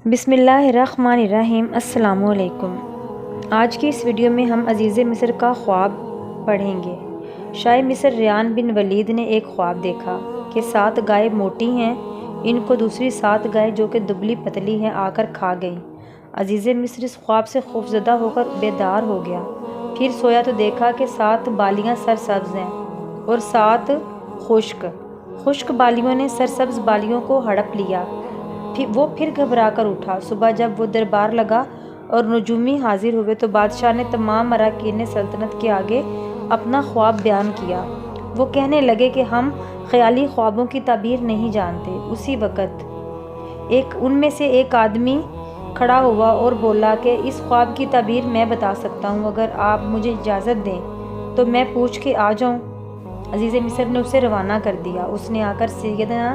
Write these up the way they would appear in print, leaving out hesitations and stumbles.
بسم اللہ الرحمن الرحیم۔ السلام علیکم۔ آج کی اس ویڈیو میں ہم عزیز مصر کا خواب پڑھیں گے۔ شاہ مصر ریان بن ولید نے ایک خواب دیکھا کہ 7 گائے موٹی ہیں، ان کو دوسری 7 گائے جو کہ دبلی پتلی ہیں آ کر کھا گئیں۔ عزیز مصر اس خواب سے خوفزدہ ہو کر بیدار ہو گیا۔ پھر سویا تو دیکھا کہ 7 بالیاں سرسبز ہیں اور 7 خشک بالیوں نے سرسبز بالیوں کو ہڑپ لیا۔ وہ پھر گھبرا کر اٹھا۔ صبح جب وہ دربار لگا اور نجومی حاضر ہوئے تو بادشاہ نے تمام اراکین سلطنت کے آگے اپنا خواب بیان کیا۔ وہ کہنے لگے کہ ہم خیالی خوابوں کی تعبیر نہیں جانتے۔ اسی وقت ان میں سے ایک آدمی کھڑا ہوا اور بولا کہ اس خواب کی تعبیر میں بتا سکتا ہوں، اگر آپ مجھے اجازت دیں تو میں پوچھ کے آ جاؤں۔ عزیز مصر نے اسے روانہ کر دیا۔ اس نے آ کر سیدنا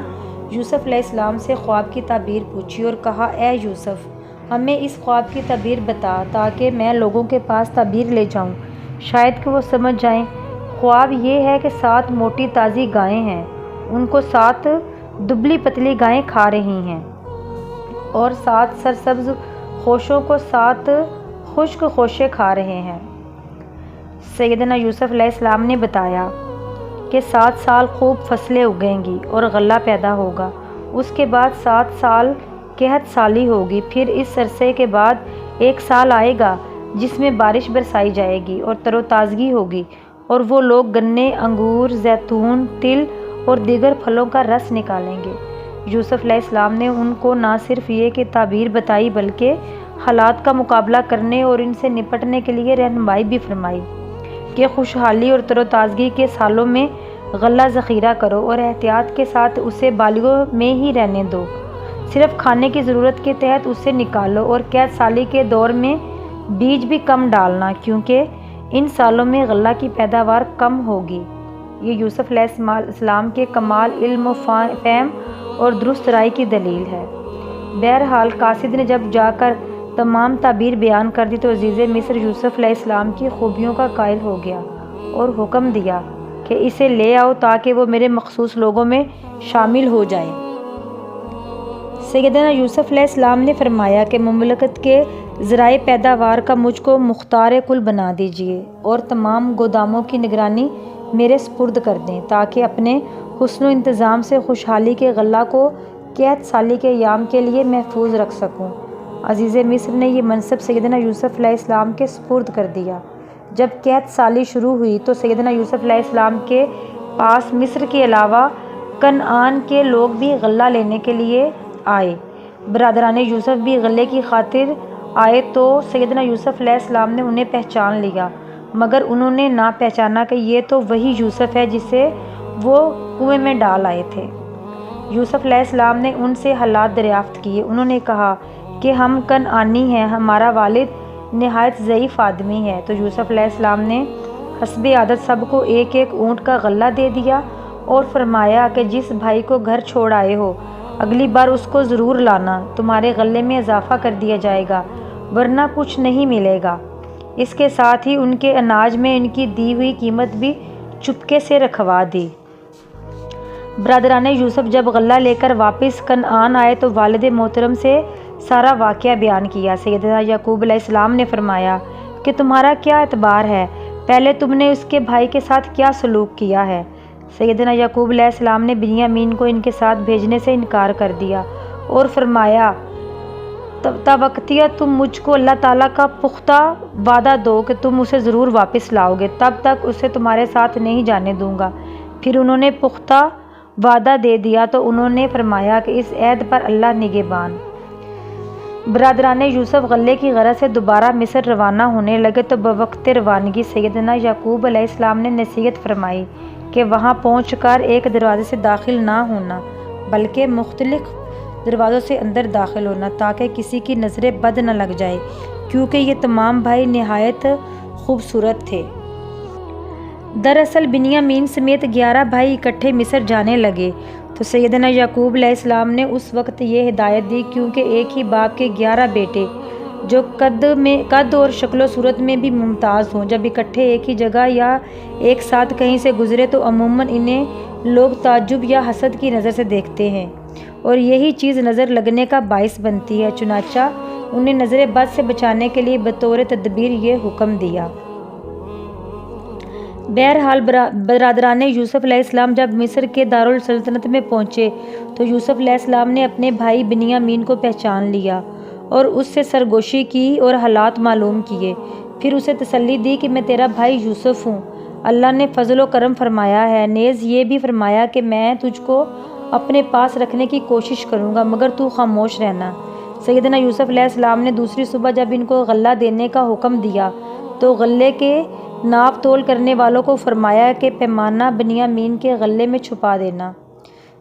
یوسف علیہ السلام سے خواب کی تعبیر پوچھی اور کہا، اے یوسف، ہمیں اس خواب کی تعبیر بتا تاکہ میں لوگوں کے پاس تعبیر لے جاؤں، شاید کہ وہ سمجھ جائیں۔ خواب یہ ہے کہ 7 موٹی تازی گائیں ہیں، ان کو 7 دبلی پتلی گائیں کھا رہی ہیں، اور 7 سرسبز خوشوں کو 7 خشک خوشے کھا رہے ہیں۔ سیدنا یوسف علیہ السلام نے بتایا کہ 7 سال خوب فصلیں اگیں گی اور غلہ پیدا ہوگا، اس کے بعد 7 سال قحط سالی ہوگی، پھر اس عرصے کے بعد 1 سال آئے گا جس میں بارش برسائی جائے گی اور تر و تازگی ہوگی، اور وہ لوگ گنے، انگور، زیتون، تل اور دیگر پھلوں کا رس نکالیں گے۔ یوسف علیہ السلام نے ان کو نہ صرف یہ کہ تعبیر بتائی بلکہ حالات کا مقابلہ کرنے اور ان سے نپٹنے کے لیے رہنمائی بھی فرمائی کہ خوشحالی اور تر و تازگی کے سالوں میں غلہ ذخیرہ کرو اور احتیاط کے ساتھ اسے بالیوں میں ہی رہنے دو، صرف کھانے کی ضرورت کے تحت اسے نکالو، اور قحط سالی کے دور میں بیج بھی کم ڈالنا کیونکہ ان سالوں میں غلہ کی پیداوار کم ہوگی۔ یہ یوسف علیہ السلام کے کمال علم و فہم اور درست رائے کی دلیل ہے۔ بہرحال قاصد نے جب جا کر تمام تعبیر بیان کر دی تو عزیز مصر یوسف علیہ السلام کی خوبیوں کا قائل ہو گیا اور حکم دیا کہ اسے لے آؤ تاکہ وہ میرے مخصوص لوگوں میں شامل ہو جائے۔ سیدنا یوسف علیہ السلام نے فرمایا کہ مملکت کے ذرائع پیداوار کا مجھ کو مختار کل بنا دیجیے اور تمام گوداموں کی نگرانی میرے سپرد کر دیں تاکہ اپنے حسن و انتظام سے خوشحالی کے غلہ کو قحط سالی کے ایام کے لیے محفوظ رکھ سکوں۔ عزیز مصر نے یہ منصب سیدنا یوسف علیہ السلام کے سپرد کر دیا۔ جب قحط سالی شروع ہوئی تو سیدنا یوسف علیہ السلام کے پاس مصر کے علاوہ کنعان کے لوگ بھی غلہ لینے کے لیے آئے۔ برادران یوسف بھی غلے کی خاطر آئے تو سیدنا یوسف علیہ السلام نے انہیں پہچان لیا، مگر انہوں نے نہ پہچانا کہ یہ تو وہی یوسف ہے جسے وہ کنویں میں ڈال آئے تھے۔ یوسف علیہ السلام نے ان سے حالات دریافت کیے۔ انہوں نے کہا کہ ہم کنعانی ہیں، ہمارا والد نہایت ضعیف آدمی ہے۔ تو یوسف علیہ السلام نے حسب عادت سب کو 1 اونٹ کا غلہ دے دیا اور فرمایا کہ جس بھائی کو گھر چھوڑ آئے ہو اگلی بار اس کو ضرور لانا، تمہارے غلے میں اضافہ کر دیا جائے گا ورنہ کچھ نہیں ملے گا۔ اس کے ساتھ ہی ان کے اناج میں ان کی دی ہوئی قیمت بھی چپکے سے رکھوا دی۔ برادران یوسف جب غلہ لے کر واپس کنعان آئے تو والد محترم سے سارا واقعہ بیان کیا۔ سیدنا یعقوب علیہ السلام نے فرمایا کہ تمہارا کیا اعتبار ہے، پہلے تم نے اس کے بھائی کے ساتھ کیا سلوک کیا ہے؟ سیدنا یعقوب علیہ السلام نے بنیامین کو ان کے ساتھ بھیجنے سے انکار کر دیا اور فرمایا، تاوقتیہ تم مجھ کو اللہ تعالیٰ کا پختہ وعدہ دو کہ تم اسے ضرور واپس لاؤ گے، تب تک اسے تمہارے ساتھ نہیں جانے دوں گا۔ پھر انہوں نے پختہ وعدہ دے دیا تو انہوں نے فرمایا کہ اس عہد پر اللہ نگہبان۔ برادران یوسف غلے کی غرض سے دوبارہ مصر روانہ ہونے لگے تو بوقت روانگی سیدنا یعقوب علیہ السلام نے نصیحت فرمائی کہ وہاں پہنچ کر ایک دروازے سے داخل نہ ہونا بلکہ مختلف دروازوں سے اندر داخل ہونا تاکہ کسی کی نظر بد نہ لگ جائے، کیونکہ یہ تمام بھائی نہایت خوبصورت تھے۔ دراصل بنیامین سمیت 11 بھائی اکٹھے مصر جانے لگے تو سیدنا یعقوب علیہ السلام نے اس وقت یہ ہدایت دی، کیونکہ ایک ہی باپ کے 11 بیٹے جو قد اور شکل و صورت میں بھی ممتاز ہوں، جب اکٹھے ایک ہی جگہ یا ایک ساتھ کہیں سے گزرے تو عموماً انہیں لوگ تعجب یا حسد کی نظر سے دیکھتے ہیں اور یہی چیز نظر لگنے کا باعث بنتی ہے۔ چنانچہ انہیں نظر بد سے بچانے کے لیے بطور تدبیر یہ حکم دیا۔ بہرحال برادران یوسف علیہ السلام جب مصر کے دارالسلطنت میں پہنچے تو یوسف علیہ السلام نے اپنے بھائی بنیامین کو پہچان لیا اور اس سے سرگوشی کی اور حالات معلوم کیے۔ پھر اسے تسلی دی کہ میں تیرا بھائی یوسف ہوں، اللہ نے فضل و کرم فرمایا ہے، نیز یہ بھی فرمایا کہ میں تجھ کو اپنے پاس رکھنے کی کوشش کروں گا مگر تو خاموش رہنا۔ سیدنا یوسف علیہ السلام نے دوسری صبح جب ان کو غلہ دینے کا حکم دیا تو غلے کے ناپ تول کرنے والوں کو فرمایا کہ پیمانہ بنیامین کے غلے میں چھپا دینا۔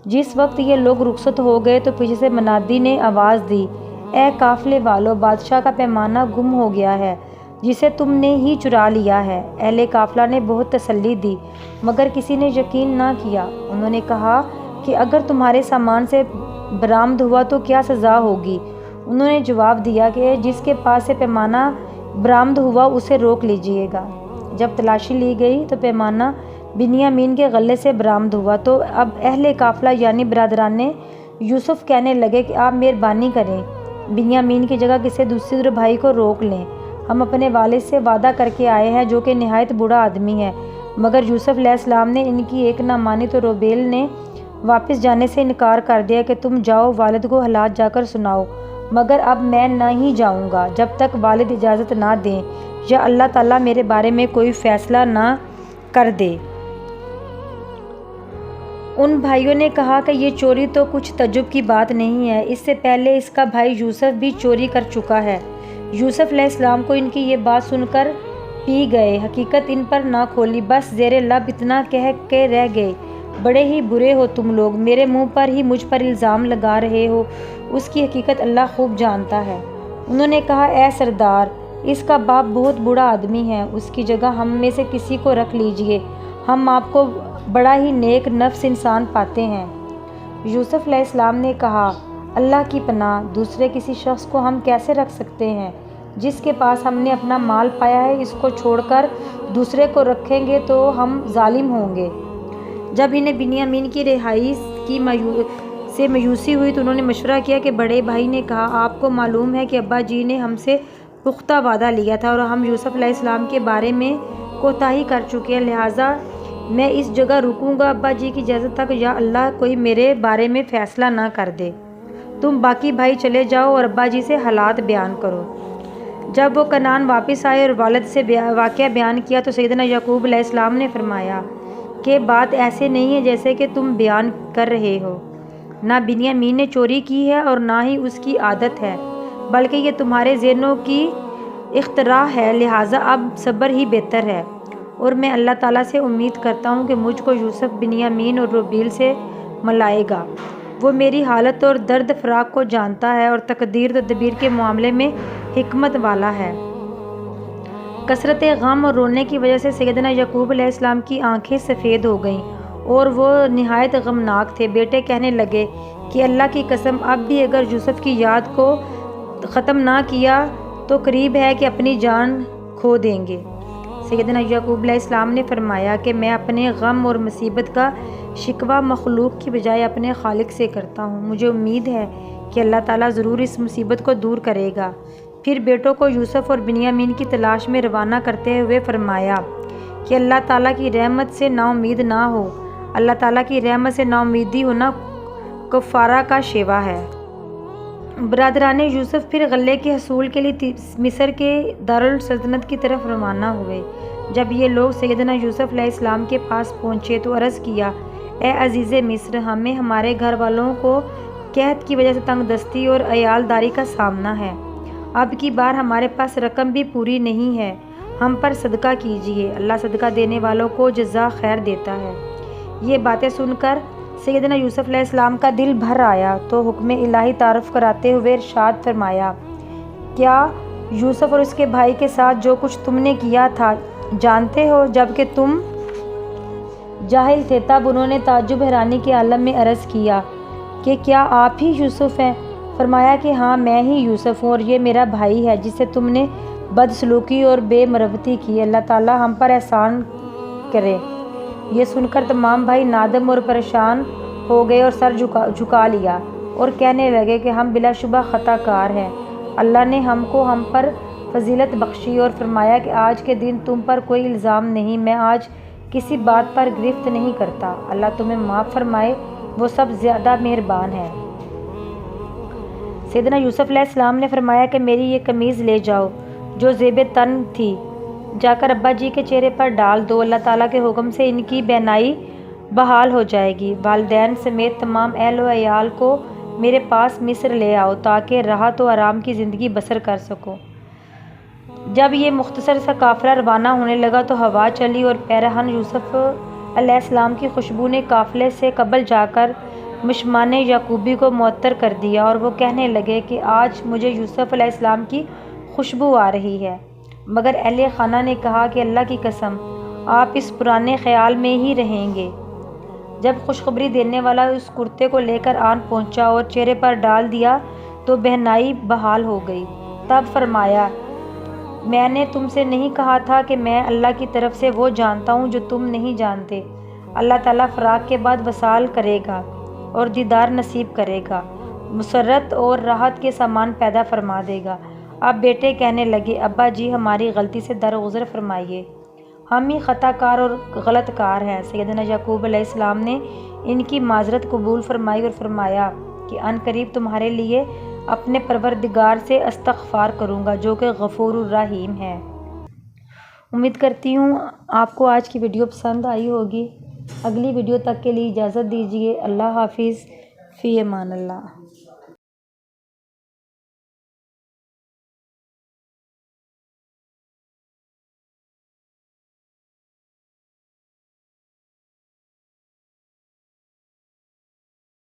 جس وقت یہ لوگ رخصت ہو گئے تو پیچھے سے منادی نے آواز دی، اے قافلے والو، بادشاہ کا پیمانہ گم ہو گیا ہے جسے تم نے ہی چرا لیا ہے۔ اہل قافلہ نے بہت تسلی دی مگر کسی نے یقین نہ کیا۔ انہوں نے کہا کہ اگر تمہارے سامان سے برآمد ہوا تو کیا سزا ہوگی؟ انہوں نے جواب دیا کہ جس کے پاس سے پیمانہ برآمد ہوا اسے روک لیجیے گا۔ جب تلاشی لی گئی تو پیمانہ بنیامین کے غلے سے برآمد ہوا تو اب اہل قافلہ یعنی برادران یوسف کہنے لگے کہ آپ مہربانی کریں، بنیامین کی جگہ کسی دوسرے بھائی کو روک لیں۔ ہم اپنے والد سے وعدہ کر کے آئے ہیں جو کہ نہایت بوڑھا آدمی ہے۔ مگر یوسف علیہ السلام نے ان کی ایک نہ مانی تو روبیل نے واپس جانے سے انکار کر دیا کہ تم جاؤ، والد کو حالات جا کر سناؤ، مگر اب میں نہیں جاؤں گا جب تک والد اجازت نہ دیں یا اللہ تعالیٰ میرے بارے میں کوئی فیصلہ نہ کر دے۔ ان بھائیوں نے کہا کہ یہ چوری تو کچھ تعجب کی بات نہیں ہے، اس سے پہلے اس کا بھائی یوسف بھی چوری کر چکا ہے۔ یوسف علیہ السلام کو ان کی یہ بات سن کر پی گئے، حقیقت ان پر نہ کھولی، بس زیر لب اتنا کہہ کے رہ گئے، بڑے ہی برے ہو تم لوگ، میرے منہ پر ہی مجھ پر الزام لگا رہے ہو، اس کی حقیقت اللہ خوب جانتا ہے۔ انہوں نے کہا، اے سردار، اس کا باپ بہت بوڑھا آدمی ہے، اس کی جگہ ہم میں سے کسی کو رکھ لیجئے، ہم آپ کو بڑا ہی نیک نفس انسان پاتے ہیں۔ یوسف علیہ السلام نے کہا، اللہ کی پناہ، دوسرے کسی شخص کو ہم کیسے رکھ سکتے ہیں؟ جس کے پاس ہم نے اپنا مال پایا ہے، اس کو چھوڑ کر دوسرے کو رکھیں گے تو ہم ظالم ہوں گے۔ جب انہیں بنیامین کی رہائی سے مایوسی ہوئی تو انہوں نے مشورہ کیا کہ بڑے بھائی نے کہا، آپ کو معلوم ہے کہ ابا جی نے ہم سے پختہ وعدہ لیا تھا اور ہم یوسف علیہ السلام کے بارے میں کوتاہی کر چکے ہیں، لہٰذا میں اس جگہ رکوں گا ابا جی کی اجازت تک یا اللہ کوئی میرے بارے میں فیصلہ نہ کر دے۔ تم باقی بھائی چلے جاؤ اور ابا جی سے حالات بیان کرو۔ جب وہ کنعان واپس آئے اور والد سے واقعہ بیان کیا تو سیدنا یعقوب علیہ السلام نے فرمایا کہ بات ایسے نہیں ہے جیسے کہ تم بیان کر رہے ہو، نہ بنیامین نے چوری کی ہے اور نہ ہی اس کی عادت ہے، بلکہ یہ تمہارے ذہنوں کی اختراع ہے، لہٰذا اب صبر ہی بہتر ہے، اور میں اللہ تعالیٰ سے امید کرتا ہوں کہ مجھ کو یوسف، بنیامین اور روبیل سے ملائے گا۔ وہ میری حالت اور درد فراق کو جانتا ہے اور تقدیر تدبیر کے معاملے میں حکمت والا ہے۔ کثرت غم اور رونے کی وجہ سے سیدنا یعقوب علیہ السلام کی آنکھیں سفید ہو گئیں اور وہ نہایت غمناک تھے۔ بیٹے کہنے لگے کہ اللہ کی قسم، اب بھی اگر یوسف کی یاد کو ختم نہ کیا تو قریب ہے کہ اپنی جان کھو دیں گے۔ سیدنا یعقوب علیہ السلام نے فرمایا کہ میں اپنے غم اور مصیبت کا شکوہ مخلوق کی بجائے اپنے خالق سے کرتا ہوں، مجھے امید ہے کہ اللہ تعالیٰ ضرور اس مصیبت کو دور کرے گا۔ پھر بیٹوں کو یوسف اور بنیامین کی تلاش میں روانہ کرتے ہوئے فرمایا کہ اللہ تعالیٰ کی رحمت سے نا امید نہ ہو، اللہ تعالیٰ کی رحمت سے نا امیدی ہونا کفارہ کا شیوا ہے۔ برادران یوسف پھر غلے کے حصول کے لیے مصر کے دارالسلطنت کی طرف روانہ ہوئے۔ جب یہ لوگ سیدنا یوسف علیہ السلام کے پاس پہنچے تو عرض کیا، اے عزیز مصر، ہمیں ہمارے گھر والوں کو قحط کی وجہ سے تنگ دستی اور عیالداری کا سامنا ہے، اب کی بار ہمارے پاس رقم بھی پوری نہیں ہے، ہم پر صدقہ کیجیے، اللہ صدقہ دینے والوں کو جزا خیر دیتا ہے۔ یہ باتیں سن کر سیدنا یوسف علیہ السلام کا دل بھر آیا تو حکم الہی تعارف کراتے ہوئے ارشاد فرمایا، کیا یوسف اور اس کے بھائی کے ساتھ جو کچھ تم نے کیا تھا جانتے ہو؟ جب کہ تم جاہل تھے تب انہوں نے تعجب حیرانی کے عالم میں عرض کیا کہ کیا آپ ہی یوسف ہیں؟ فرمایا کہ ہاں، میں ہی یوسف ہوں اور یہ میرا بھائی ہے جس سے تم نے بدسلوکی اور بے مروتی کی، اللہ تعالیٰ ہم پر احسان کرے۔ یہ سن کر تمام بھائی نادم اور پریشان ہو گئے اور سر جھکا لیا اور کہنے لگے کہ ہم بلا شبہ خطا کار ہیں۔ اللہ نے ہم پر فضیلت بخشی اور فرمایا کہ آج کے دن تم پر کوئی الزام نہیں، میں آج کسی بات پر گرفت نہیں کرتا۔ اللہ تمہیں معاف فرمائے، وہ سب زیادہ مہربان ہے۔ سیدنا یوسف علیہ السلام نے فرمایا کہ میری یہ قمیض لے جاؤ جو زیب تن تھی، جا کر ابا جی کے چہرے پر ڈال دو، اللہ تعالیٰ کے حکم سے ان کی بینائی بحال ہو جائے گی۔ والدین سمیت تمام اہل و عیال کو میرے پاس مصر لے آؤ تاکہ راحت و آرام کی زندگی بسر کر سکو۔ جب یہ مختصر سا قافلہ روانہ ہونے لگا تو ہوا چلی اور پیرہن یوسف علیہ السلام کی خوشبو نے قافلے سے قبل جا کر مشمان یعقوبی کو معطر کر دیا اور وہ کہنے لگے کہ آج مجھے یوسف علیہ السلام کی خوشبو آ رہی ہے۔ مگر اہل خانہ نے کہا کہ اللہ کی قسم، آپ اس پرانے خیال میں ہی رہیں گے۔ جب خوشخبری دینے والا اس کرتے کو لے کر آن پہنچا اور چہرے پر ڈال دیا تو بہنائی بحال ہو گئی۔ تب فرمایا، میں نے تم سے نہیں کہا تھا کہ میں اللہ کی طرف سے وہ جانتا ہوں جو تم نہیں جانتے۔ اللہ تعالیٰ فراق کے بعد وصال کرے گا اور دیدار نصیب کرے گا، مسرت اور راحت کے سامان پیدا فرما دے گا۔ اب بیٹے کہنے لگے، ابا جی ہماری غلطی سے درگزر فرمائیے، ہم ہی خطا کار اور غلط کار ہیں۔ سیدنا یعقوب علیہ السلام نے ان کی معذرت قبول فرمائی اور فرمایا کہ عن قریب تمہارے لیے اپنے پروردگار سے استغفار کروں گا جو کہ غفور الرحیم ہے۔ امید کرتی ہوں آپ کو آج کی ویڈیو پسند آئی ہوگی۔ اگلی ویڈیو تک کے لیے اجازت دیجیے۔ اللہ حافظ، فی امان اللہ۔